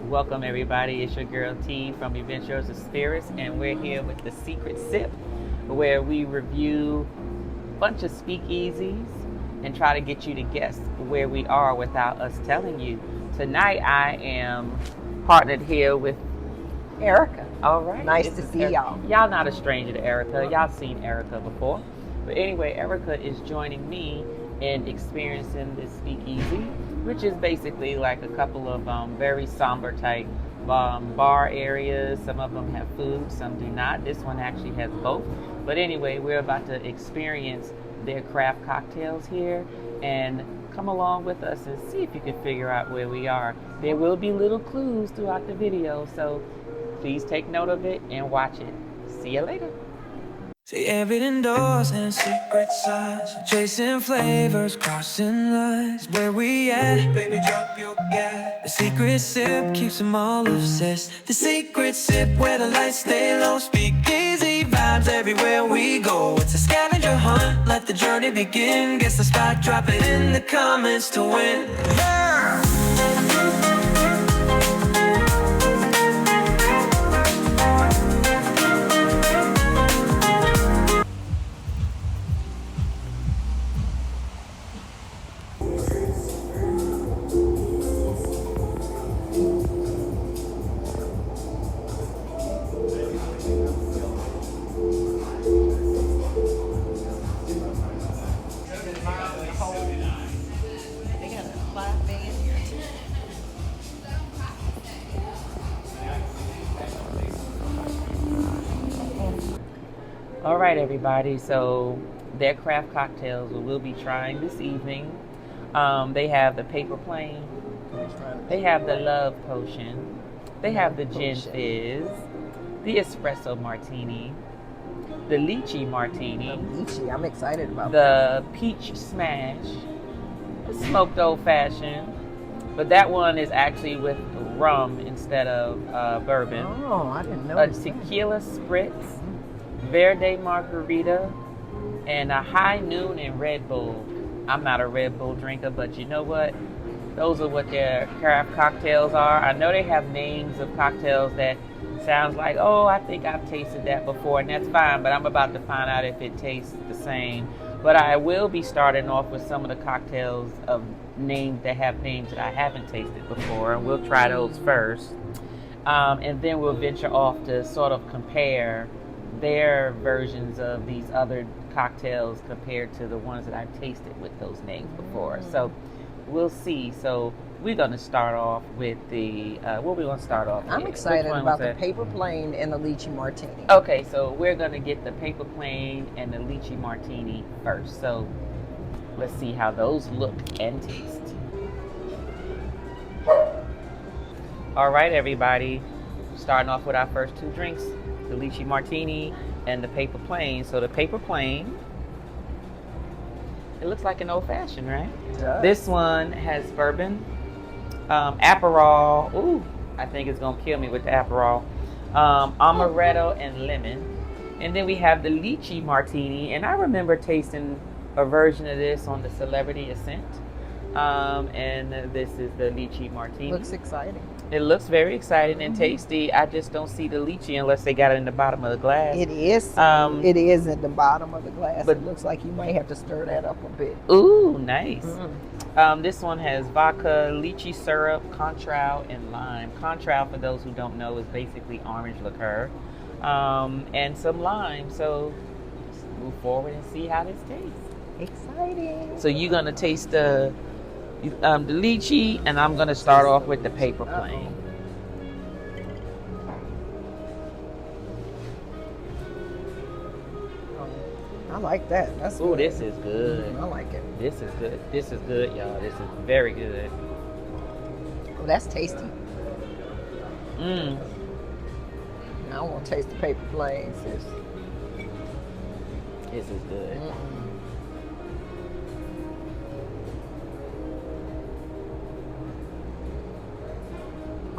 Welcome everybody, it's your girl T from Adventures of Spirits, and we're here with the Secret Sip, where we review a bunch of speakeasies and try to get you to guess where we are without us telling you. Tonight I am partnered here with Erica. All right. Nice to see y'all. Y'all not a stranger to Erica. Y'all seen Erica before. But anyway, Erica is joining me in experiencing this speakeasy, which is basically like a couple of very somber type bar areas. Some of them have food, some do not. This one actually has both. But anyway, we're about to experience their craft cocktails here, and come along with us and see if you can figure out where we are. There will be little clues throughout the video, so please take note of it and watch it. See you later. See everything doors and secret signs, chasing flavors, crossing lines. Where we at? Baby, drop your gas. The secret sip keeps them all obsessed. The secret sip where the lights stay low. Speakeasy vibes everywhere we go. It's a scavenger hunt, let the journey begin. Guess the spot, drop it in the comments to win. Yeah! All right, everybody. So their craft cocktails we'll be trying this evening. They have the paper plane. They have the love potion. They have the gin fizz, the espresso martini, the lychee martini. Lychee, I'm excited about that. The peach smash, the smoked old fashioned, but that one is actually with rum instead of bourbon. Oh, I didn't know. A tequila spritz, Verde margarita, and a high noon and Red Bull. I'm not a Red Bull drinker, but you know what? Those are what their craft cocktails are. I know they have names of cocktails that sounds like, oh, I think I've tasted that before, and that's fine, but I'm about to find out if it tastes the same. But I will be starting off with some of the cocktails of names that have names that I haven't tasted before, and we'll try those first. And then we'll venture off to sort of compare their versions of these other cocktails compared to the ones that I've tasted with those names before. So we'll see. So we're going to start off with the what we going to start off with? I'm excited about the paper plane and the lychee martini. Okay, so we're going to get the paper plane and the lychee martini first. So let's see how those look and taste. All right, everybody, starting off with our first two drinks, the lychee martini and the paper plane. So the paper plane, it looks like an old fashioned, right? It does. This one has bourbon, Aperol. Ooh, I think it's gonna kill me with the Aperol. Amaretto and lemon. And then we have the lychee martini, and I remember tasting a version of this on the Celebrity Ascent. And this is the lychee martini. Looks exciting. It looks very exciting and tasty. I just don't see the lychee unless they got it in the bottom of the glass. It is. It is at the bottom of the glass. But it looks like you might have to stir that up a bit. Ooh, nice. This one has vodka, lychee syrup, contrail, and lime. Contrail, for those who don't know, is basically orange liqueur, and some lime. So let's move forward and see how this tastes. Exciting. So you're gonna taste the lychee, and I'm gonna start off with the paper plane. I like that. That's Ooh, good. this is good. I like it. This is good. This is good, y'all. This is very good. Oh, that's tasty. Mmm. Now I want to taste the paper plane, sis. This is good.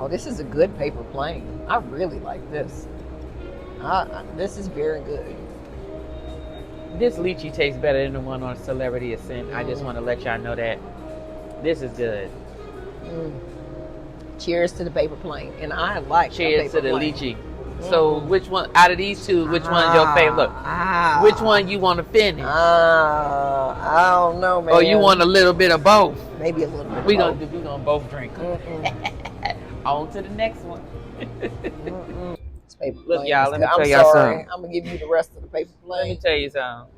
Oh, this is a good paper plane. I really like this. This is very good. This lychee tastes better than the one on Celebrity Ascent. I just want to let y'all know that this is good. Cheers to the paper plane. And I like Cheers to the plane. lychee. So which one out of these two? Which one's your favorite? Which one you want to finish? I don't know, man. Or you want a little bit of both? Maybe a little bit. We gonna both drink. On to the next one. This paper Look, plane y'all. is Let me good. tell I'm y'all sorry. something. I'm gonna give you the rest of the paper Let me plane. tell you something.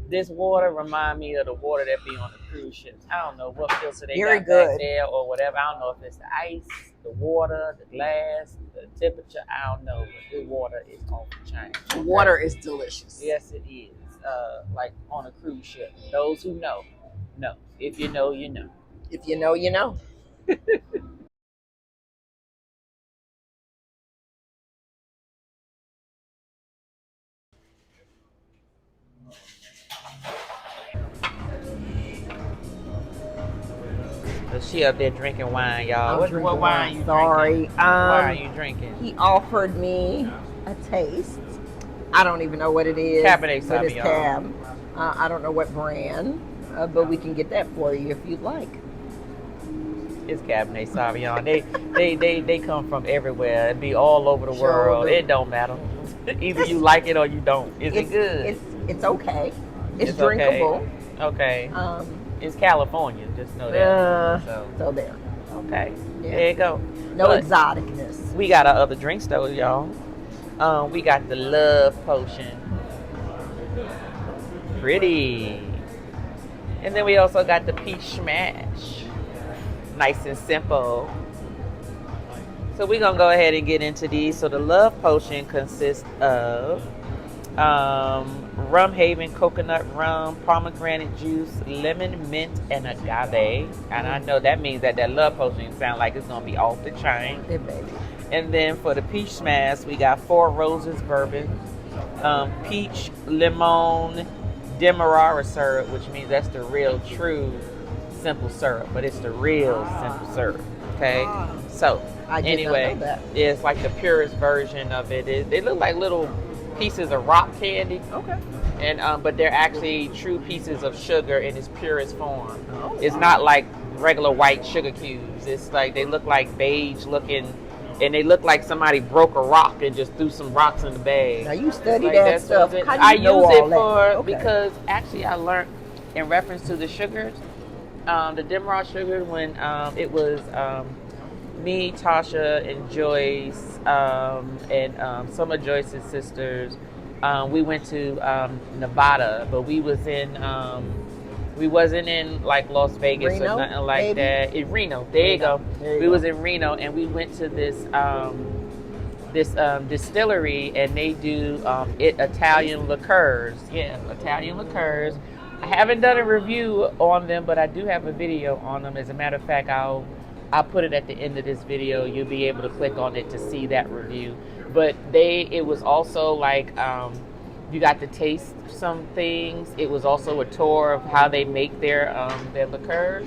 This water remind me of the water that be on the cruise ships. I don't know what filter they got back there or whatever. I don't know if it's the ice, the water, the glass, the temperature. I don't know. But the water is on the chain. The water is delicious. Yes, it is. Like on a cruise ship. Those who know. If you know, you know. If you know, you know. She up there drinking wine, y'all. What wine you Sorry. drinking? What wine are you drinking? He offered me a taste. I don't even know what it is. Cabernet But it's Sauvignon. Cab. I don't know what brand, but we can get that for you if you'd like. It's Cabernet Sauvignon. They come from everywhere. It be all over the world. It don't matter. Either you like it or you don't. Is it good? It's okay. It's drinkable. Okay. It's California. Just know that. So there. Okay. Yeah. There you go. No But exoticness. we got our other drinks though, y'all. We got the Love Potion. Pretty. And then we also got the Peach Smash. Nice and simple. So we're going to go ahead and get into these. So the Love Potion consists of rum haven, coconut rum, pomegranate juice, lemon, mint, and agave. And I know that means that Love Potion sounds like it's going to be off the chain. Yeah, baby. And then for the Peach Smash, we got 4 Roses bourbon, peach, lemon, demerara syrup, which means that's the real, true simple syrup, but it's the real simple syrup. Okay, so anyway, it's like the purest version of it. They look like little pieces of rock candy. Okay. And but they're actually true pieces of sugar in its purest form. It's not like regular white sugar cubes. It's like they look like beige looking. And they look like somebody broke a rock and just threw some rocks in the bag. Now you study that stuff. How do I you know use it all for that? because actually I learned in reference to the sugars, the Demerara sugar when it was me, Tasha, and Joyce, and some of Joyce's sisters. We went to Nevada, but we was in. We wasn't in like Las Vegas Reno, or nothing like maybe? that. In Reno, there you go. There you We go. was in Reno, and we went to this distillery, and they do Italian liqueurs. Yeah, Italian liqueurs. I haven't done a review on them, but I do have a video on them. As a matter of fact, I'll put it at the end of this video. You'll be able to click on it to see that review. But it was also like. You got to taste some things. It was also a tour of how they make their liqueurs.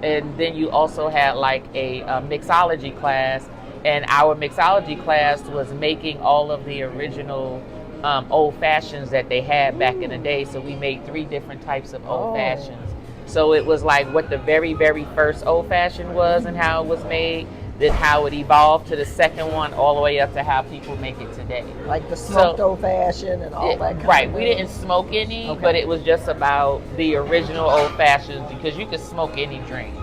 And then you also had like a mixology class. And our mixology class was making all of the original old fashions that they had back in the day. So we made 3 different types of old fashions. So it was like what the very, very first old fashioned was and how it was made. Then how it evolved to the second one, all the way up to how people make it today. Like the smoked old fashioned and all that kind right. of We thing. didn't smoke any, but it was just about the original old fashions because you could smoke any drink.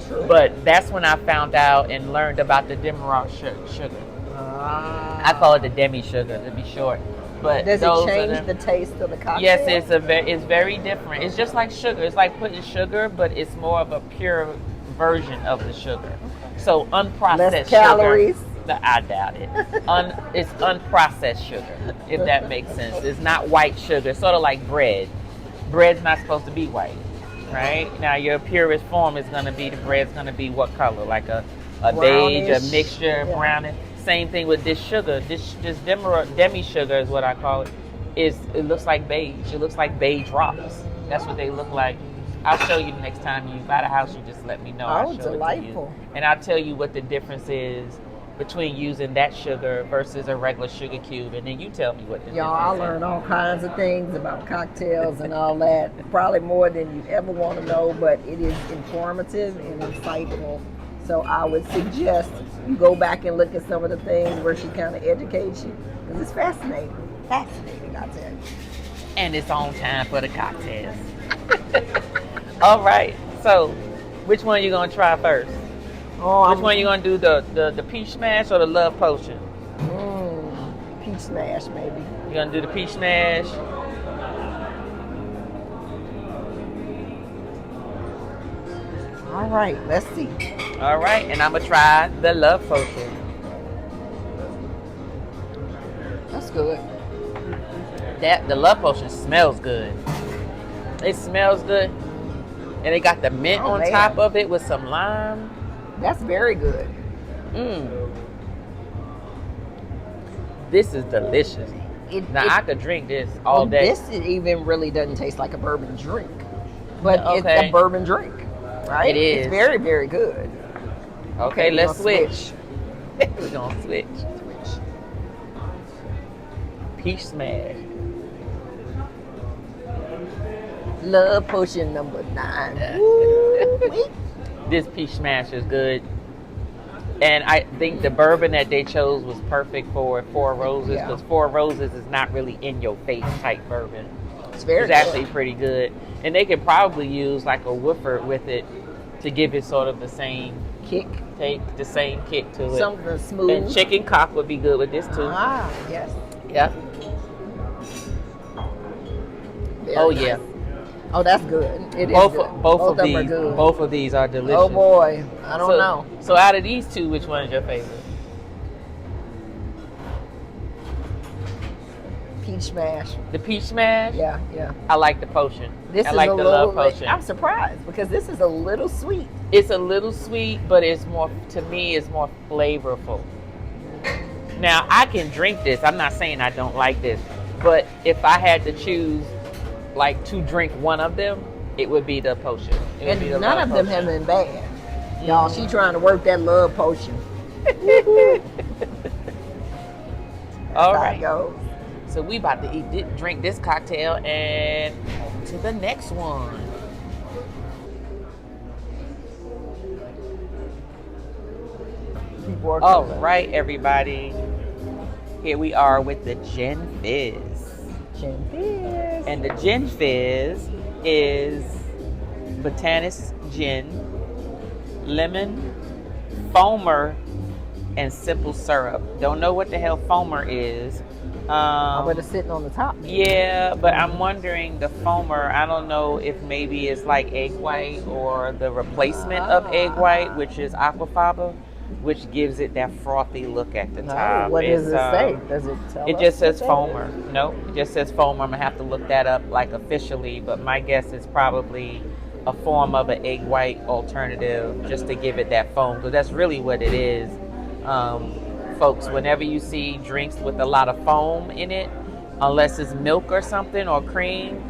True. But that's when I found out and learned about the Demerara sugar. I call it the demi sugar to be short. But does those it are change the taste of the cocktail? Yes, it's very different. It's just like sugar. It's like putting sugar, but it's more of a pure version of the sugar. So unprocessed Less calories. Sugar. I doubt it. It's unprocessed sugar, if that makes sense. It's not white sugar. Sort of like bread. Bread's not supposed to be white, right? Now your purest form is going to be, the bread's going to be what color? Like a beige, a mixture, brownish. Same thing with this sugar. This demi sugar is what I call it. It looks like beige. It looks like beige rocks. That's what they look like. I'll show you the next time you buy the house. You just let me know. I'll show delightful. It to you. And I'll tell you what the difference is between using that sugar versus a regular sugar cube. And then you tell me what the Y'all, I difference is. learned all kinds of things about cocktails and all that. Probably more than you ever want to know, but it is informative and insightful. So I would suggest you go back and look at some of the things where she kind of educates you. Because it's fascinating. Fascinating, I tell you. And it's on time for the cocktails. All right. So, which one you gonna try first? Which one you gonna do? The peach smash or the love potion? Peach smash, maybe. You gonna do the peach smash? All right, let's see. All right, and I'm gonna try the love potion. That's good. The love potion smells good. It smells good, and it got the mint on top of it with some lime. That's very good. This is delicious. I could drink this all day. This even really doesn't taste like a bourbon drink, but it's a bourbon drink, right? It is. It's very, very good. Okay, let's switch. We're gonna switch. Peach smash. Love potion number 9. This peach smash is good. And I think the bourbon that they chose was perfect for Four Roses, because Four Roses is not really in your face type bourbon. It's actually pretty good. And they could probably use like a Woodford with it to give it sort of the same kick. Take the same kick to it. Something smooth. And chicken cock would be good with this too. Ah, yes. Yep. Very nice. Yeah. Oh, that's good. It is good. Both of them these, are good. both of these are delicious. Oh boy, I don't know. So out of these two, which one is your favorite? Peach smash. The peach smash? Yeah, yeah. I like the potion. I like the love potion. I'm surprised because this is a little sweet. It's a little sweet, but it's more, to me, it's more flavorful. Now, I can drink this. I'm not saying I don't like this, but if I had to choose like to drink one of them, it would be the potion. And none of them have been bad. Y'all, she trying to work that love potion. All right. So we about to drink this cocktail and to the next one. All right, everybody. Here we are with the Gin Fizz. Gin Fizz. And the Gin Fizz is Botanist gin, lemon, foamer, and simple syrup. Don't know what the hell foamer is. But it's sitting on the top. Yeah, but I'm wondering the foamer, I don't know if maybe it's like egg white or the replacement of egg white, which is aquafaba, which gives it that frothy look at the top. What does it say? Does it tell us? It just says foamer. No, it just says foamer. I'm going to have to look that up like officially, but my guess is probably a form of an egg white alternative just to give it that foam, because that's really what it is. Folks, whenever you see drinks with a lot of foam in it, unless it's milk or something or cream,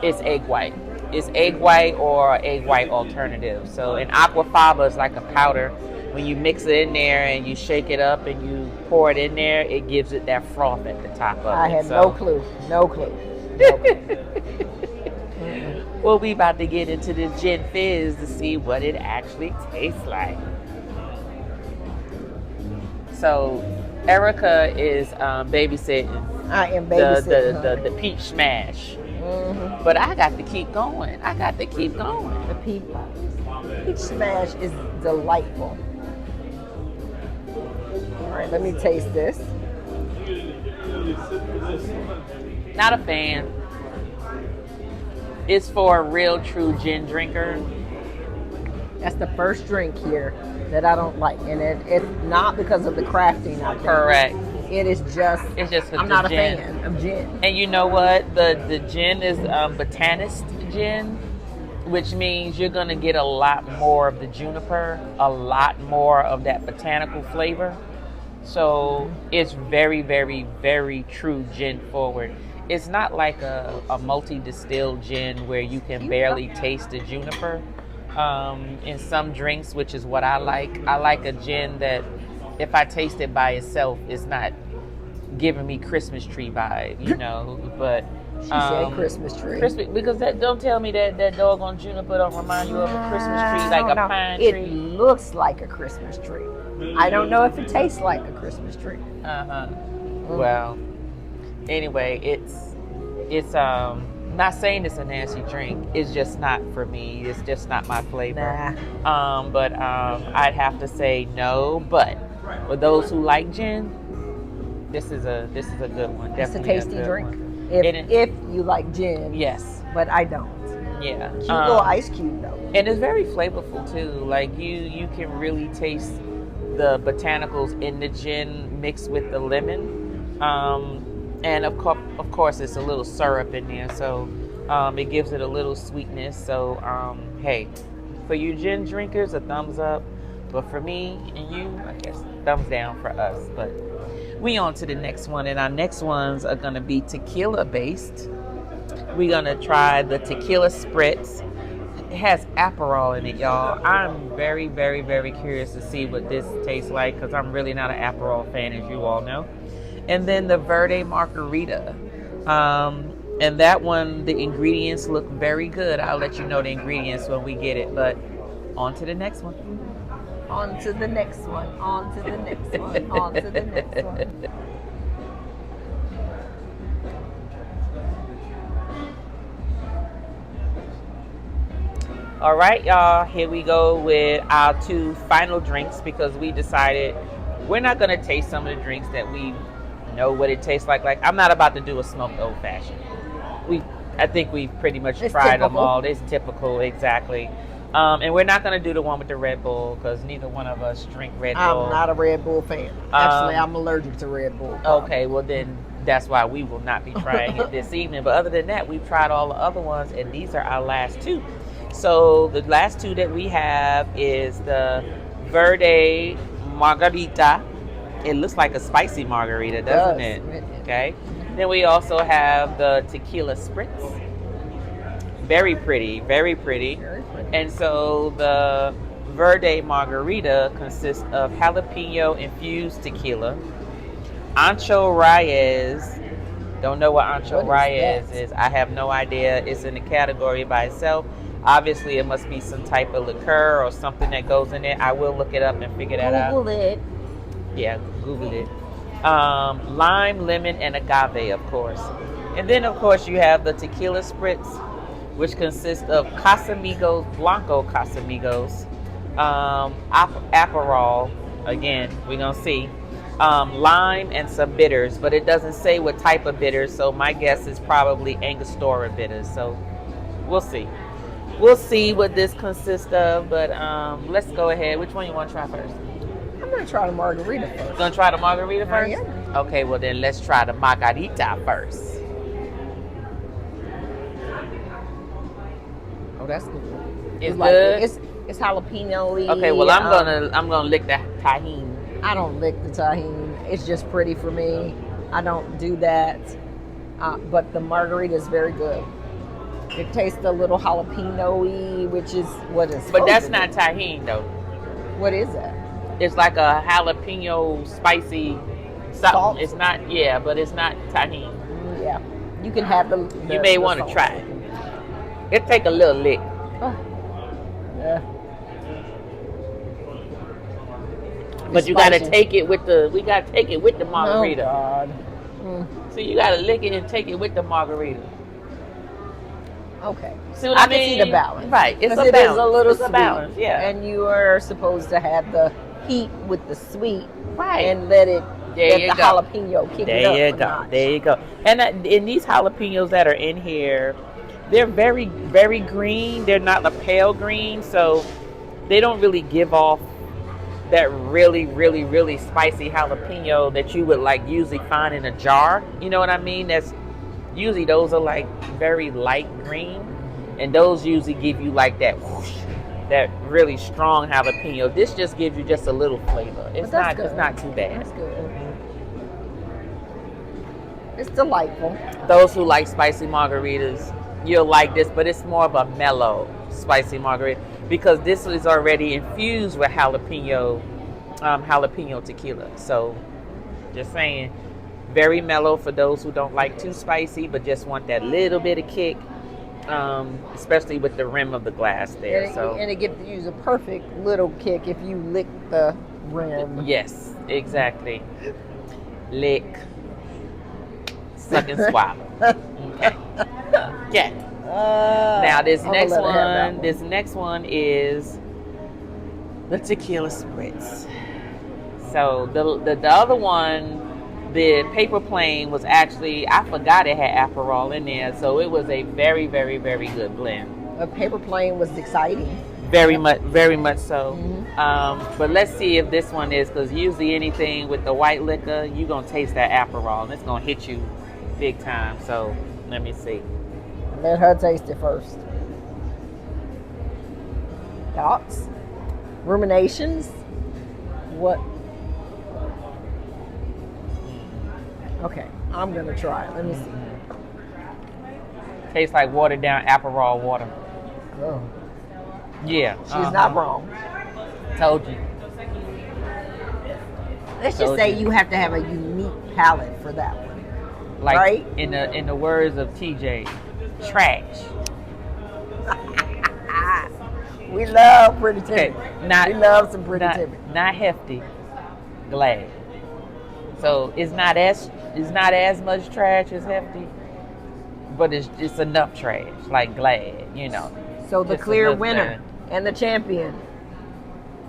it's egg white. It's egg white or egg white alternative. So an aquafaba is like a powder. When you mix it in there and you shake it up and you pour it in there, it gives it that froth at the top of it. I had no clue. No clue. No clue. Well, we about to get into the Gin Fizz to see what it actually tastes like. So, Erica is babysitting. I am babysitting the peach smash. But I got to keep going. The peach smash is delightful. All right, let me taste this. Not a fan. It's for a real true gin drinker. That's the first drink here that I don't like, and it's not because of the crafting. I think. Correct. It's just I'm not a fan of gin. And you know what? The gin is Botanist gin, which means you're gonna get a lot more of the juniper, a lot more of that botanical flavor. So it's very, very, very true gin forward. It's not like a multi-distilled gin where you can barely taste the juniper. In some drinks, which is what I like a gin that if I taste it by itself, it's not giving me Christmas tree vibe, you know. But She said Christmas tree. Christmas, because that don't tell me that doggone juniper don't remind you of a Christmas tree, like a pine tree. It looks like a Christmas tree. I don't know if it tastes like a Christmas tree. Well, anyway, it's not saying it's a nasty drink. It's just not for me. It's just not my flavor. Nah. But I'd have to say no. But for those who like gin, this is a good one. It's a Definitely tasty good drink. one. If you like gin. Yes. But I don't. Yeah. Cute little ice cube though. And it's very flavorful too. Like you can really taste the botanicals in the gin mixed with the lemon. And of course, it's a little syrup in there, so it gives it a little sweetness. So, hey, for you gin drinkers, a thumbs up. But for me and you, I guess thumbs down for us. But we on to the next one, and our next ones are gonna be tequila based. We're gonna try the tequila spritz. It has Aperol in it, y'all. I'm very, very, very curious to see what this tastes like because I'm really not an Aperol fan, as you all know. And then the Verde Margarita. And that one, the ingredients look very good. I'll let you know the ingredients when we get it. But on to the next one. On to the next one. On to the next one. On to the next one. All right, y'all. Here we go with our two final drinks because we decided we're not going to taste some of the drinks that we know what it tastes like. Like, I'm not about to do a smoked old fashioned. I think we've pretty much tried them all. It's typical, exactly. And we're not going to do the one with the Red Bull because neither one of us drink Red Bull. I'm not a Red Bull fan. Actually, I'm allergic to Red Bull. Okay, well then that's why we will not be trying it this evening. But other than that, we've tried all the other ones, and these are our last two. So the last two that we have is the Verde Margarita. It looks like a spicy margarita, doesn't it? Okay. Then we also have the tequila spritz. Very pretty, very pretty. And so the Verde Margarita consists of jalapeno infused tequila, Ancho Reyes. Don't know what Ancho Reyes is. I have no idea. It's in the category by itself. Obviously, it must be some type of liqueur or something that goes in it. I will look it up and figure that out. Google it. Yeah, Google it. Lime, lemon, and agave, of course. And then, of course, you have the tequila spritz, which consists of Casamigos, Blanco Casamigos, Aperol, again, we're going to see, lime, and some bitters, but it doesn't say what type of bitters, so my guess is probably Angostura bitters, so we'll see. We'll see what this consists of, but let's go ahead. Which one you want to try first? I'm going to try the margarita first. Gonna try the margarita first? Yeah. Okay, well then let's try the margarita first. Oh, that's good. It's good. It's jalapeno-y. Okay, well I'm gonna lick the tahini. I don't lick the tahini. It's just pretty for me. I don't do that. But the margarita is very good. It tastes a little jalapeno-y, which is what it's. But that's not tahini though. What is that? It's like a jalapeno spicy something. Salt? It's not, yeah, but it's not tahini. Yeah, you can have the. You may want to try it. It take a little lick. Oh. Yeah. But It's you gotta spicy. take it with the. We gotta take it with the margarita. Oh God. So you gotta lick it and take it with the margarita. Okay. See what I mean? can see the balance. Right. It's a 'Cause it balance. is a little It's a sweet. balance, yeah. And you are supposed to have the heat with the sweet. Right. And let There the you go. jalapeno kick it up There you a go. notch. There you go. And these jalapenos that are in here, they're very, very green. They're not a pale green, so they don't really give off that really, really, really spicy jalapeno that you would like usually find in a jar. You know what I mean? That's usually those are like very light green, and those usually give you like that whoosh, that really strong jalapeno. This just gives you just a little flavor. It's that's not. It's good. not too bad. That's good. It's delightful. Those who like spicy margaritas, you'll like this, but it's more of a mellow spicy margarita because this is already infused with jalapeno tequila. So, just saying, Very mellow for those who don't like too spicy, but just want that little bit of kick, especially with the rim of the glass there. And it gives you a perfect little kick if you lick the rim. Yes, exactly. Lick, suck and swallow. Okay. Okay. Now this next one is the tequila spritz. So the other one, the paper plane, was actually, I forgot it had Aperol in there, so it was a very, very, very good blend. A paper plane was exciting. Very much so. Mm-hmm. But let's see if this one is, because usually anything with the white liquor, you're going to taste that Aperol, and it's going to hit you big time. So let me see. Let her taste it first. Thoughts? Ruminations? What? Okay, I'm going to try it. Let me see. Tastes like watered down Aperol water. Oh. Yeah. She's not wrong. Told you. Let's just say you have to have a unique palate for that one. Like, right? In the words of TJ, trash. We love Pretty Timmy. Okay, we love some Pretty Timmy. Not hefty, Glad. So it's not as much trash as hefty, but it's enough trash, like Glad, you know. So the clear winner and the champion,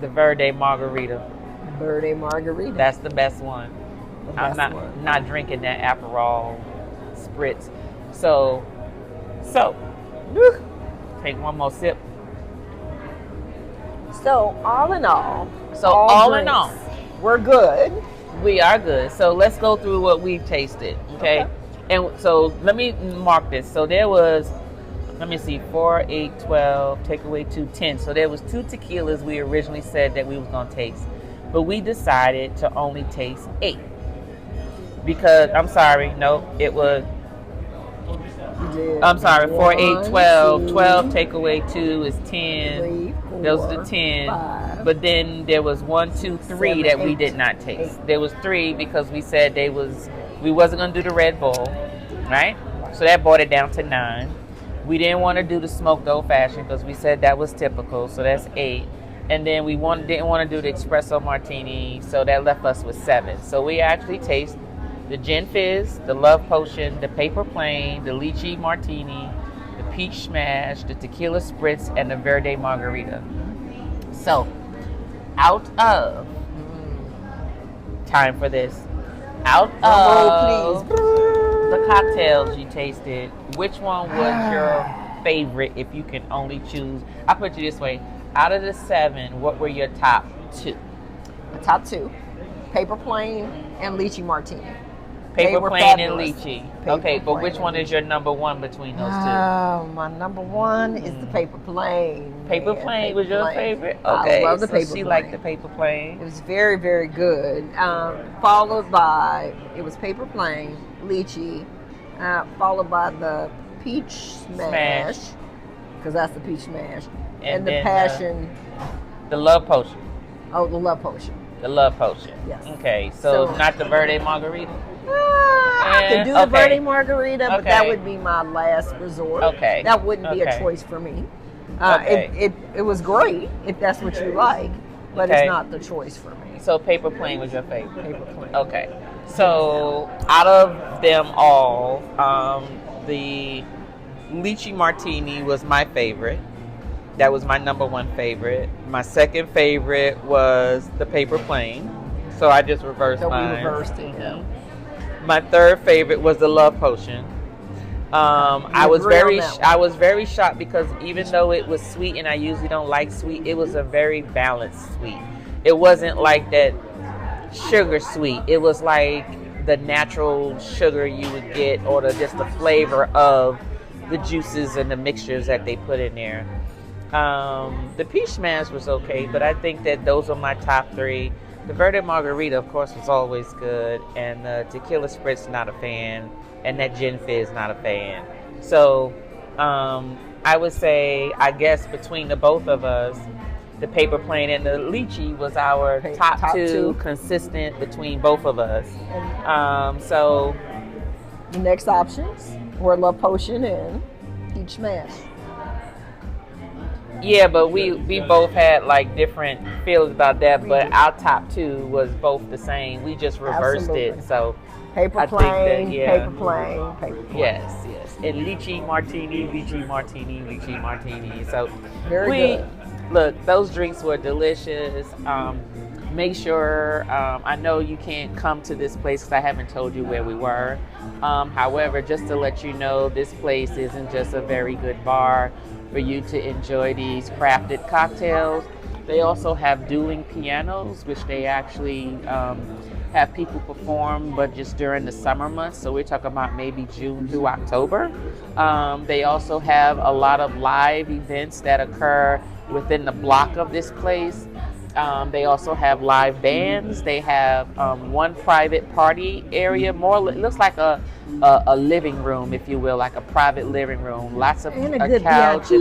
the Verde Margarita. Verde Margarita. That's the best one. I'm not drinking that Aperol spritz. So take one more sip. So all in all, we're good. We are good. So let's go through what we've tasted, okay? And so let me mark this. So there was, let me see, 4, 8, 12, take away 2, 10. So there was 2 tequilas we originally said that we was going to taste. But we decided to only taste 8. Because, I'm sorry, no, it was, I'm sorry, 4, 8, 12. 12 take away 2 is 10. 3, 4, those are the 10. 5, but then there was 1, 2, 3 7, that 8, we did not taste. 8. There was 3 because we said we wasn't going to do the Red Bull, right? So that brought it down to 9. We didn't want to do the smoked old fashioned because we said that was typical, so that's 8. And then we didn't want to do the espresso martini, so that left us with 7. So we actually taste the gin fizz, the love potion, the paper plane, the lychee martini, the peach smash, the tequila spritz, and the verde margarita. So, out of time for this, out of the cocktails you tasted, which one was your favorite? If you can only choose, I put you this way: out of the 7, what were your top 2? The top 2, paper plane and lychee martini. Paper plane and lychee. Okay, but which one is your number 1 between those 2? Oh, my number 1 is the paper plane. Paper plane was your favorite? Okay, I love the paper plane. She liked the paper plane. It was very, very good. Followed by, it was paper plane, lychee, followed by the peach smash, because that's the peach smash, and the passion. The love potion. Oh, the love potion. The love potion. Yes. Okay, so not the verde margarita? I could do the verde margarita, but that would be my last resort. Okay. That wouldn't be a choice for me. It was great if that's what you like, but it's not the choice for me. So paper plane was your favorite? Paper plane. Okay. So out of them all, the lychee martini was my favorite. That was my number 1 favorite. My second favorite was the paper plane. So I just reversed mine. We reversed it, yeah. My third favorite was the love potion. I was very shocked because even though it was sweet, and I usually don't like sweet, it was a very balanced sweet. It wasn't like that sugar sweet. It was like the natural sugar you would get, or just the flavor of the juices and the mixtures that they put in there. The peach smash was okay, but I think that those are my top 3. The verde margarita, of course, was always good, and the tequila spritz, not a fan, and that gin fizz, not a fan. So I would say, I guess between the both of us, the paper plane and the lychee was our top two consistent between both of us. So the next options were La Potion and Peach Smash. Yeah, but we both had like different feelings about that, but our top two was both the same. We just reversed it. So paper plane, paper plane, paper plane. Yes. And lychee martini, lychee martini, lychee martini. So very good. Look, those drinks were delicious. Make sure, I know you can't come to this place because I haven't told you where we were. However, just to let you know, this place isn't just a very good bar for you to enjoy these crafted cocktails. They also have dueling pianos, which they actually have people perform, but just during the summer months. So we're talking about maybe June through October. They also have a lot of live events that occur within the block of this place. They also have live bands. They have one private party area. It looks like a living room, if you will, like a private living room. Lots of a couch.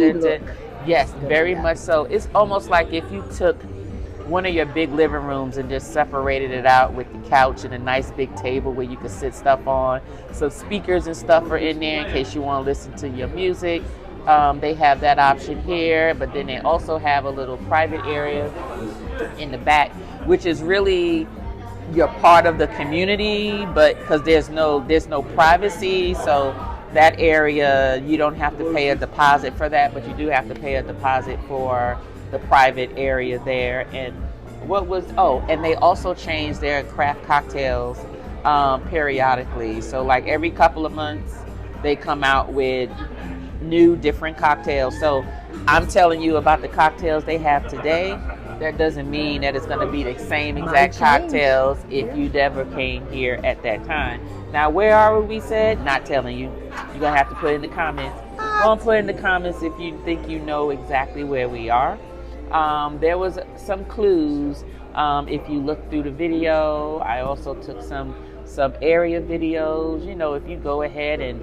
Yes, very much so. It's almost like if you took one of your big living rooms and just separated it out with the couch and a nice big table where you can sit stuff on. So speakers and stuff are in there in case you want to listen to your music. They have that option here, but then they also have a little private area in the back, which is really you're part of the community, but because there's no privacy, so that area you don't have to pay a deposit for that, but you do have to pay a deposit for the private area there. And and they also change their craft cocktails periodically. So like every couple of months they come out with new different cocktails. So I'm telling you about the cocktails they have today. That doesn't mean that it's going to be the same exact cocktails if you never came here at that time. Now, where are we said? Not telling you. You're going to have to put in the comments. Go and put in the comments if you think you know exactly where we are. There was some clues if you look through the video. I also took some area videos. You know, if you go ahead and,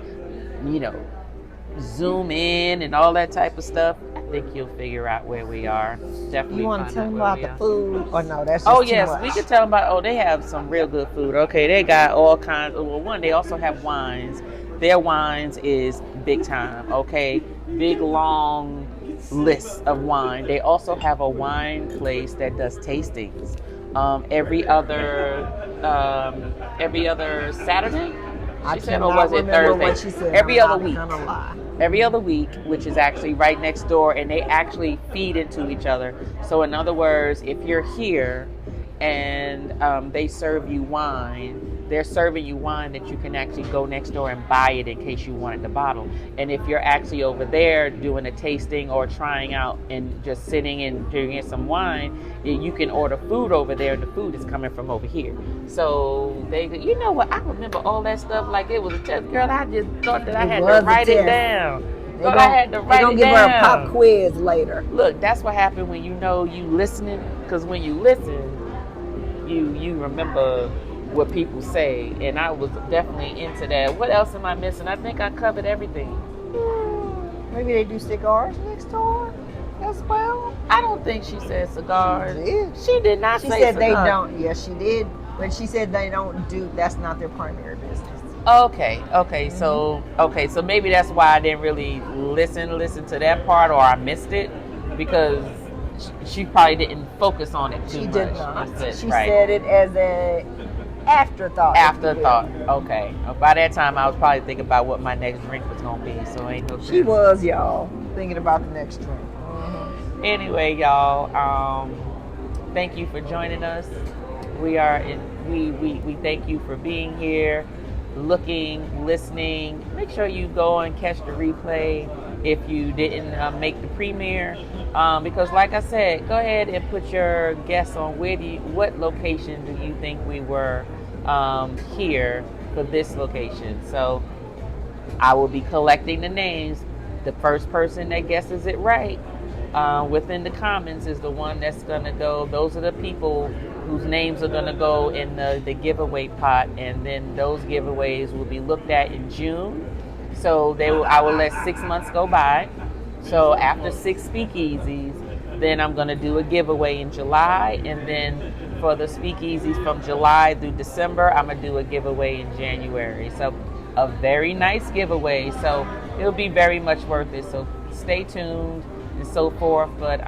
zoom in and all that type of stuff, I think you'll figure out where we are. Definitely. You want to tell them about the food? Or no, that's just too much. We can tell them about, they have some real good food. Okay, they got all kinds. They also have wines. Their wines is big time, okay? Big, long list of wine. They also have a wine place that does tastings every other Saturday. I said, or was it Thursday? What she said. Every other week. Every other week, which is actually right next door, and they actually feed into each other. So in other words, if you're here and they serve you wine, they're serving you wine that you can actually go next door and buy it in case you wanted the bottle. And if you're actually over there doing a tasting or trying out and just sitting and drinking some wine, you can order food over there, and the food is coming from over here. So you know what? I remember all that stuff like it was a test. Girl, I just thought that I had to write it down. They're gonna give her a pop quiz later. Look, that's what happened when you listening, because when you listen, you remember what people say, and I was definitely into that. What else am I missing? I think I covered everything. Maybe they do cigars next door as well. I don't think she said cigars. She did not say cigars. She said they don't. Yes, she did. But she said they don't do, that's not their primary business. Okay. Mm-hmm. So maybe that's why I didn't really listen to that part, or I missed it, because she probably didn't focus on it too much. She did not. She said it as a afterthought. Okay. By that time, I was probably thinking about what my next drink was going to be, so ain't no sense. She was, y'all, thinking about the next drink. Mm-hmm. Anyway, y'all, thank you for joining us. We thank you for being here, looking, listening. Make sure you go and catch the replay if you didn't make the premiere, because like I said, go ahead and put your guess on what location do you think we were here for this location. So I will be collecting the names. The first person that guesses it right within the comments is the one that's gonna go. Those are the people whose names are gonna go in the giveaway pot, and then those giveaways will be looked at in June. So I will let 6 months go by. So after 6 speakeasies, Then I'm going to do a giveaway in July. And then for the speakeasies from July through December, I'm going to do a giveaway in January. So a very nice giveaway. So it'll be very much worth it. So stay tuned and so forth. But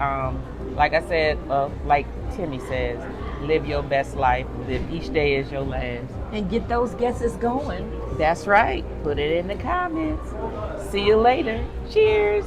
like I said, like Timmy says, live your best life. Live each day as your last. And get those guesses going. That's right. Put it in the comments. See you later. Cheers.